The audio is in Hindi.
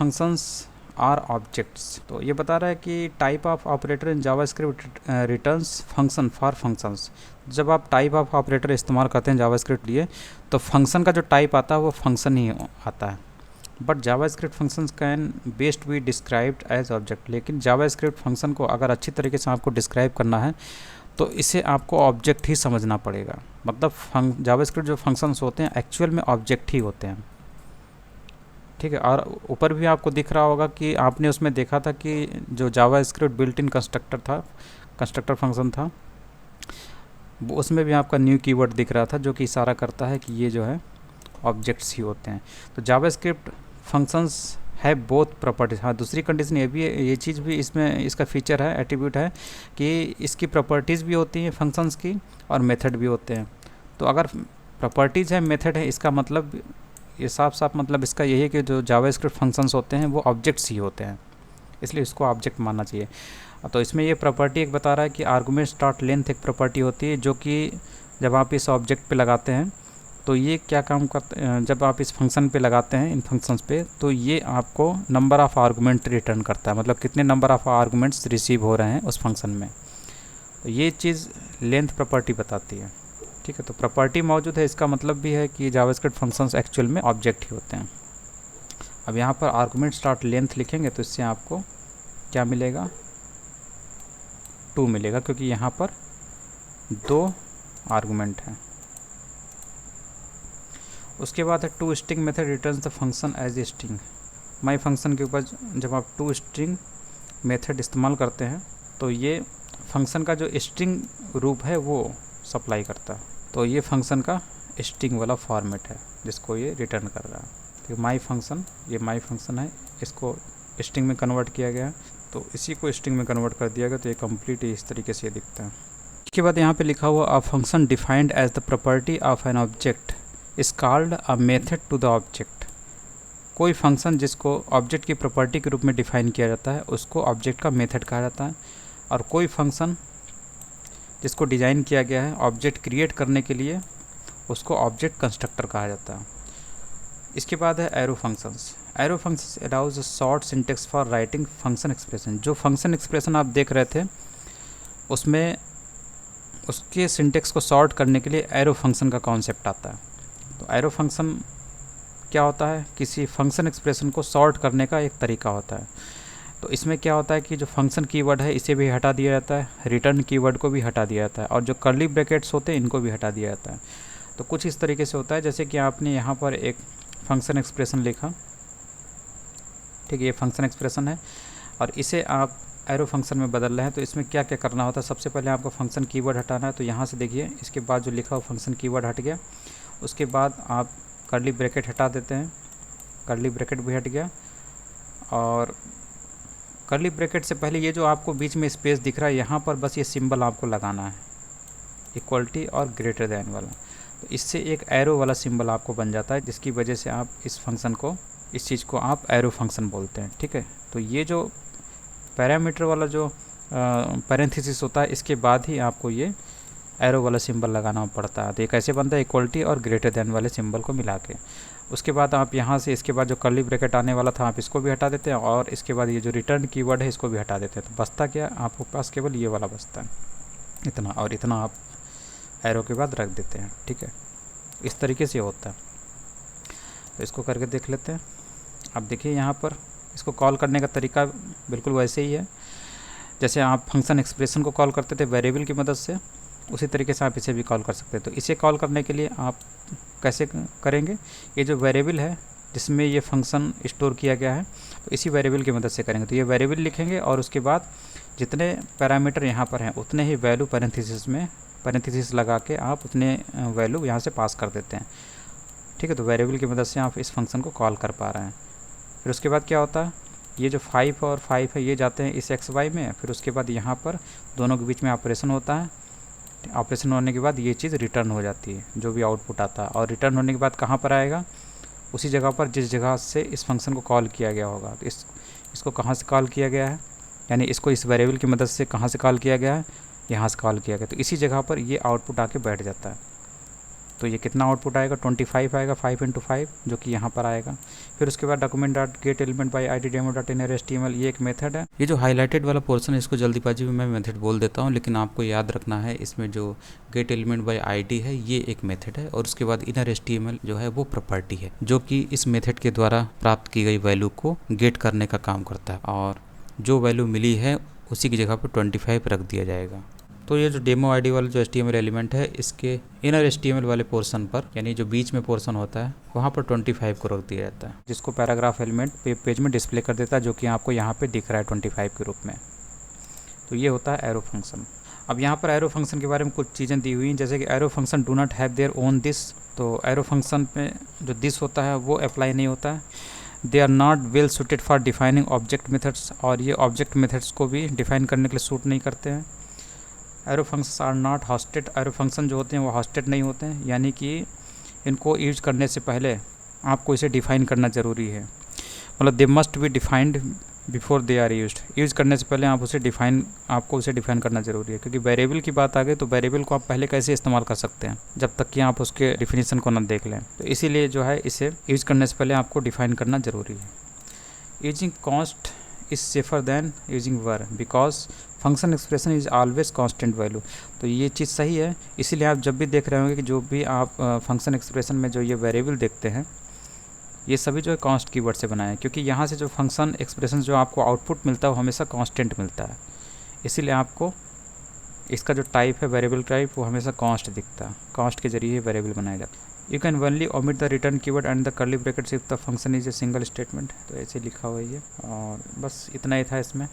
Functions are objects. तो ये बता रहा है कि type of operator in JavaScript returns function for functions. जब आप टाइप ऑफ ऑपरेटर इस्तेमाल करते हैं जावास्क्रिप्ट लिए, तो फंक्शन का जो टाइप आता है वो फंक्शन ही आता है। But JavaScript functions can best be described as object. लेकिन जावास्क्रिप्ट फंक्शन को अगर अच्छी तरीके से आपको डिस्क्राइब करना है तो इसे आपको ऑब्जेक्ट ही समझना पड़ेगा। मतलब जावास्क्रिप्ट जो फंक्शंस होते हैं एक्चुअल में ऑब्जेक्ट ही होते हैं, ठीक है। और ऊपर भी आपको दिख रहा होगा कि आपने उसमें देखा था कि जो जावास्क्रिप्ट बिल्ट इन कंस्ट्रक्टर था, कंस्ट्रक्टर फंक्शन था, वो उसमें भी आपका न्यू कीवर्ड दिख रहा था जो कि इशारा करता है कि ये जो है ऑब्जेक्ट्स ही होते हैं। तो जावास्क्रिप्ट फंक्शंस है बोथ प्रॉपर्टीज। हाँ, दूसरी कंडीशन ये भी है, ये चीज़ भी इसमें इसका फीचर है, एट्रीब्यूट है कि इसकी प्रॉपर्टीज़ भी होती हैं फंक्शंस की और मेथड भी होते हैं। तो अगर प्रॉपर्टीज़ है, मेथड है, इसका मतलब ये साफ साफ मतलब इसका यही है कि जो जावास्क्रिप्ट फंक्शंस होते हैं वो ऑब्जेक्ट्स ही होते हैं, इसलिए इसको ऑब्जेक्ट मानना चाहिए। तो इसमें ये प्रॉपर्टी एक बता रहा है कि आर्गुमेंट स्टार्ट लेंथ एक प्रॉपर्टी होती है जो कि जब आप इस ऑब्जेक्ट पे लगाते हैं तो ये क्या काम करते हैं, जब आप इस फंक्शन पे लगाते हैं इन फंक्शंस पे, तो ये आपको नंबर ऑफ़ आर्गुमेंट रिटर्न करता है, मतलब कितने नंबर ऑफ़ आर्गुमेंट्स रिसीव हो रहे हैं उस फंक्शन में। तो ये चीज़ लेंथ प्रॉपर्टी बताती है, ठीक है। तो प्रॉपर्टी मौजूद है, इसका मतलब भी है कि जावास्क्रिप्ट फंक्शंस एक्चुअल में ऑब्जेक्ट ही होते हैं। अब यहाँ पर आर्गुमेंट स्टार्ट लेंथ लिखेंगे तो इससे आपको क्या मिलेगा, 2 मिलेगा, क्योंकि यहाँ पर 2 आर्गुमेंट हैं। उसके बाद है to string method returns the function as a string. My function के ऊपर जब आप टू स्ट्रिंग मेथड इस्तेमाल करते हैं तो ये फंक्शन का जो स्ट्रिंग रूप है वो सप्लाई करता है। तो ये फंक्शन का स्ट्रिंग वाला फॉर्मेट है जिसको ये रिटर्न कर रहा है। तो माई फंक्शन, ये माई फंक्शन है, इसको स्ट्रिंग में कन्वर्ट किया गया है, तो इसी को स्ट्रिंग में कन्वर्ट कर दिया गया, तो ये कंप्लीट इस तरीके से दिखता है। इसके बाद यहाँ पे लिखा हुआ a function defined as the property of an object is called a method to the object. कोई फंक्शन जिसको ऑब्जेक्ट की प्रॉपर्टी के रूप में डिफाइन किया जाता है उसको ऑब्जेक्ट का मेथड कहा जाता है, और कोई फंक्शन जिसको डिज़ाइन किया गया है ऑब्जेक्ट क्रिएट करने के लिए उसको ऑब्जेक्ट कंस्ट्रक्टर कहा जाता है। इसके बाद है arrow functions. Arrow functions allows short syntax for writing function expression. जो फंक्शन एक्सप्रेशन आप देख रहे थे उसमें उसके सिंटेक्स को शॉर्ट करने के लिए एरो फंक्शन का कॉन्सेप्ट आता है। तो एरो फंक्शन क्या होता है, किसी फंक्शन एक्सप्रेशन को शॉर्ट करने का एक तरीका होता है। तो इसमें क्या होता है कि जो फंक्शन कीवर्ड है इसे भी हटा दिया जाता है, रिटर्न कीवर्ड को भी हटा दिया जाता है, और जो कर्ली ब्रैकेट्स होते हैं इनको भी हटा दिया जाता है। तो कुछ इस तरीके से होता है, जैसे कि आपने यहाँ पर एक फंक्शन एक्सप्रेशन लिखा, ठीक है, ये फंक्शन एक्सप्रेशन है और इसे आप एरो फंक्शन में बदल रहे हैं। तो इसमें क्या क्या करना होता है, सबसे पहले आपको फंक्शन कीवर्ड हटाना है। तो यहाँ से देखिए, इसके बाद जो लिखा हुआ फंक्शन कीवर्ड हट गया, उसके बाद आप कर्ली ब्रैकेट हटा देते हैं, कर्ली ब्रैकेट भी हट गया, और कर्ली ब्रैकेट से पहले ये जो आपको बीच में स्पेस दिख रहा है यहाँ पर बस ये सिंबल आपको लगाना है, इक्वलिटी और ग्रेटर दैन वाला। तो इससे एक एरो वाला सिंबल आपको बन जाता है, जिसकी वजह से आप इस फंक्शन को, इस चीज़ को आप एरो फंक्शन बोलते हैं, ठीक है। तो ये जो पैरामीटर वाला जो पैरेंथेसिस होता है इसके बाद ही आपको ये एरो वाला सिंबल लगाना पड़ता है। तो ये कैसे बनता है, इक्वलिटी और ग्रेटर दैन वाले सिंबल को मिला के। उसके बाद आप यहाँ से इसके बाद जो कर्ली ब्रैकेट आने वाला था आप इसको भी हटा देते हैं, और इसके बाद ये जो रिटर्न कीवर्ड है इसको भी हटा देते हैं। तो बचता क्या, आपके पास केवल ये वाला बचता है, इतना, और इतना आप एरो के बाद रख देते हैं, ठीक है। इस तरीके से होता है। तो इसको करके देख लेते हैं। आप देखिए यहाँ पर इसको कॉल करने का तरीका बिल्कुल वैसे ही है जैसे आप फंक्शन एक्सप्रेशन को कॉल करते थे वेरिएबल की मदद से, उसी तरीके से आप इसे भी कॉल कर सकते हैं। तो इसे कॉल करने के लिए आप कैसे करेंगे, ये जो वेरिएबल है जिसमें ये फंक्शन स्टोर किया गया है, तो इसी वेरिएबल की मदद से करेंगे। तो ये वेरिएबल लिखेंगे और उसके बाद जितने पैरामीटर यहाँ पर हैं उतने ही वैल्यू पैरेंथेसिस में पैरेंथेसिस लगा के आप उतने वैल्यू यहाँ से पास कर देते हैं, ठीक है। तो वेरिएबल की मदद से आप इस फंक्शन को कॉल कर पा रहे हैं। फिर उसके बाद क्या होता है, ये जो 5 और 5 है ये जाते हैं इस XY में, फिर उसके बाद यहाँ पर दोनों के बीच में ऑपरेशन होता है। ऑपरेशन होने के बाद ये चीज़ रिटर्न हो जाती है, जो भी आउटपुट आता है, और रिटर्न होने के बाद कहाँ पर आएगा, उसी जगह पर जिस जगह से इस फंक्शन को कॉल किया गया होगा। तो इसको कहाँ से कॉल किया गया है, यानी इसको इस वेरिएबल की मदद से कहाँ से कॉल किया गया है, यहाँ से कॉल किया गया, तो इसी जगह पर ये आउटपुट आके बैठ जाता है। तो ये कितना आउटपुट आएगा, 25 आएगा, 5 × 5 जो कि यहाँ पर आएगा। फिर उसके बाद document dot gate element by ID demo dot inner HTML, ये एक मेथड है। ये जो हाईलाइटेड वाला पोर्शन है इसको जल्दीबाजी में मैं मेथड बोल देता हूँ, लेकिन आपको याद रखना है इसमें जो गेट एलिमेंट बाई ID है ये एक मेथड है, और उसके बाद इनर HTML जो है वो प्रॉपर्टी है जो कि इस मेथड के द्वारा प्राप्त की गई वैल्यू को गेट करने का काम करता है, और जो वैल्यू मिली है उसी की जगह पर 25 रख दिया जाएगा। तो ये जो डेमो ID वाला जो HTML एलिमेंट है इसके इनर HTML वाले पोर्शन पर, यानी जो बीच में पोर्शन होता है वहाँ पर 25 को रख दिया जाता है, जिसको पैराग्राफ एलिमेंट पेज में डिस्प्ले कर देता है, जो कि आपको यहाँ पे दिख रहा है 25 के रूप में। तो ये होता है एरो फंक्शन। अब यहाँ पर एरो फंक्शन के बारे में कुछ चीज़ें दी हुई हैं, जैसे कि arrow function do not have their own this. तो एरो फंक्शन में जो दिस होता है वो अप्लाई नहीं होता है। They are not well suited for defining object methods, और ये ऑब्जेक्ट मेथड्स को भी डिफाइन करने के लिए सूट नहीं करते हैं। Arrow function are not hoisted, arrow function जो होते हैं वो हॉस्टेड नहीं होते हैं, यानी कि इनको यूज करने से पहले आपको इसे डिफ़ाइन करना ज़रूरी है। मतलब they must be defined before they are use करने से पहले आपको उसे डिफ़ाइन करना ज़रूरी है, क्योंकि वेरिएबल की बात आ गई तो वेरिएबल को आप पहले कैसे इस्तेमाल कर सकते हैं जब तक कि आप उसके डिफिनीसन को ना देख लें। तो इसीलिए जो है इसे यूज करने से पहले आपको डिफ़ाइन करना ज़रूरी है। Using const is safer than using var, because function expression is always constant value. तो ये चीज़ सही है, इसीलिए आप जब भी देख रहे होंगे कि जो भी आप फंक्शन एक्सप्रेशन में जो ये वेरिएबल देखते हैं ये सभी जो है कांस्ट कीवर्ड से बनाए हैं, क्योंकि यहाँ से जो फंक्शन एक्सप्रेशन जो आपको आउटपुट मिलता है वो हमेशा कांस्टेंट मिलता है, इसीलिए आपको इसका जो टाइप है वेरिएबल टाइप वो हमेशा कांस्ट दिखता है, कांस्ट के जरिए वेरिएबल बनाया जाता है। You can only omit the return keyword and the curly brackets if the function is a single statement. तो ऐसे लिखा हुआ है ये, और बस इतना ही था इसमें।